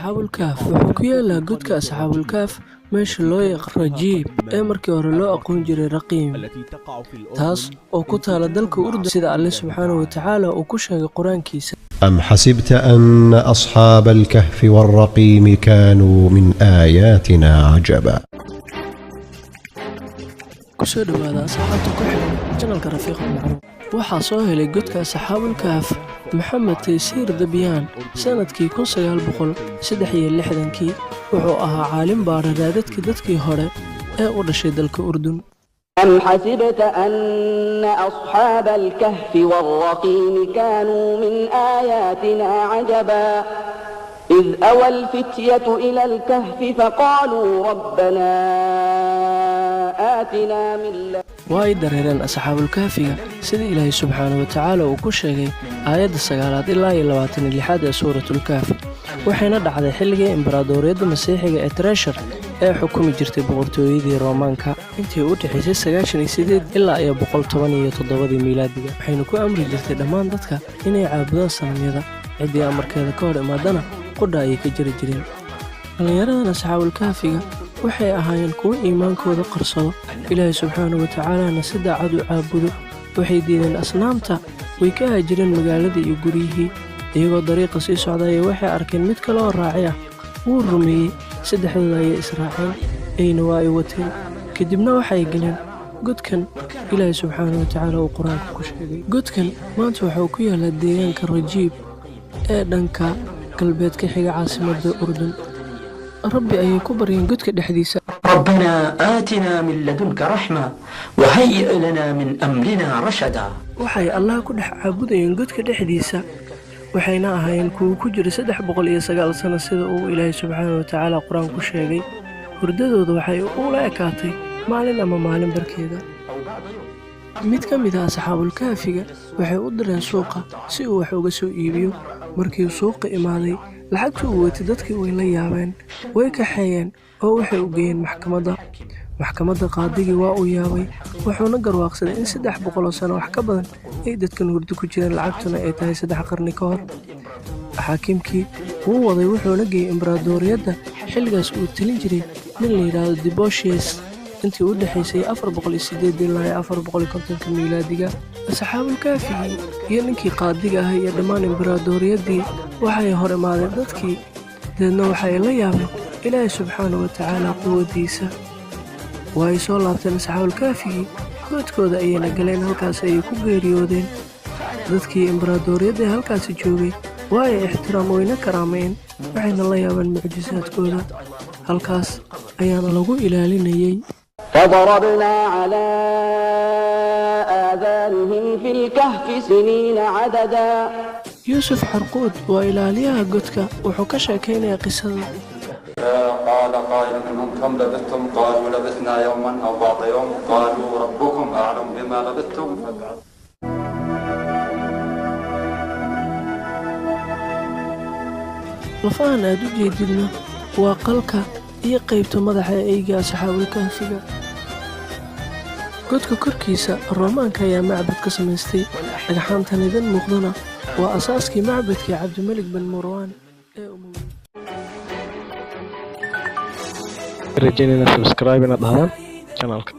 أصحاب الكهف وحكي لا قدك أصحاب الكهف مش لو يقرجيب مركي hore loo aqoon jiray raqiim taas oo ku taala dalka Urdun sida Allah subhanahu wa ta'ala uu ku sheegay quraankiisa أم حسبت أن أصحاب الكهف والرقيم كانوا من آياتنا عجبا kusoo dhawaada asxaabta ku xiran channelka Rafiiq Macruuf waxa soo helay godka Asxaabul Kahf Maxamed Taysiir Dabyaan sanadkii 1963 wuxuu ahaa caalim baaraadadkii dadkii hore ee u dhashay dalka Urdun أم حسبت أن أصحاب الكهف والرقيم كانوا من آياتنا عجبا إذ أوى الفتية إلى الكهف فقالوا ربنا آتنا من لدنك way dareereen asxaabul kahfiga sida Ilaahay subhanahu wa ta'ala uu ku sheegay aayadda 9 ilaa 26 ee suuratul kahf waxayna dhacday xilligii imbaradoriyadda Masiixiga ee Treasure ee xukumi jirtay boqortooyadii Roomaanka intii u dhaxaysay 98 ilaa 117 miilaadiga waxayna ku amri jirtay dhammaan dadka inay caabudaan sanamyada cidii amarkeeda ka hor imaadana qodha ay ka jiri jireen dhalinyaradan asxaabul kahfiga waxay ahaayeen kuwo iimaankooda qarsado Ilaahay subhanahu wa ta'ala si daacad u caabudo waxay diideen asnaamta way ka haajireen magaalada iyo guriyihii iyagoo dariiqa sii socday waxay arkeen mid kale oo raaciya uu rumeeyay saddexdooda ay israaceen ayna waa ay wateen kadibna waxay galeen godkan Ilaahay subhanahu wa ta'ala uu quraanka ku sheegay godkan maanta waxa uu ku yaalaa deegaanka Rajiib ee dhanka galbeedka xiga caasimadda Urdun ربي أي كبر ينقدك دحديسا ربنا آتنا من لدنك رحمة وهيئ لنا من أمرنا رشدا وحي الله كدح عبود ينقدك دحديسا وحينا أهين كجر سدح بقول يسقال سنة سيدة إلهي سبحانه وتعالى قرآن كشيغي ورددود وحي أولا يكاتي مالين أما مالين بركيدا mid ka mid ah asxaabul kahfiga waxay u direen suuqa si uu wax uga soo iibiyo markii suuqa imaaday lacagtu uu watay dadkii way la yaabeen way ka xayeen oo waxay u geeyeen maxkamadda qaadigii waa uu yaabay wuxuuna garwaaqsaday in 300 sano wax ka badan ay dadkan hurdo ku jireen lacagtuna ay tahay 3 qarni ka hor xaakimkii wuu waday wuxuuna geeyay imbaradoriyadda xilligaas uu talin jiray nin la yiraahdo Diboshes intii u dhaxaysay 408 ilaa 450 miilaadiga asxaabul kahfi iyo ninkii qaadiga ah iyo dhammaan imbaradoriyadii waxay hor imaadeen dadkii deedna waxay la yaabeen Ilaahay subhanahu wa ta'ala quwadiisa way soo laabteen asxaabul kahfi godkooda ayayna galeen halkaas ay ku geeriyoodeen dadkii imbaradoriyadda halkaas joogay way ixtiraam weyna karaameen waxayna la yaabeen mucjisaadkooda halkaas ayaana lagu ilaalinayay فضربنا على آذانهم في الكهف سنين عددا يوسف حرقود وإلاليها قدك وحكشا كينا قصة قال قائل منهم كم لبثتم قالوا لبثنا يوما أو بعض يوم قالوا ربكم أعلم بما لبثتم لفان أدو جيدنا وقلك iyo qaybta madaxa ayga asxaabul kahfiga godka korkiisa Roomaanka ayaa macbad ka samaystay dhagxaantan idin muuqdana waa asaaskii macbadkii Cabdimalik bin Marwan ee rajayna subscribe ina dhahaan channelka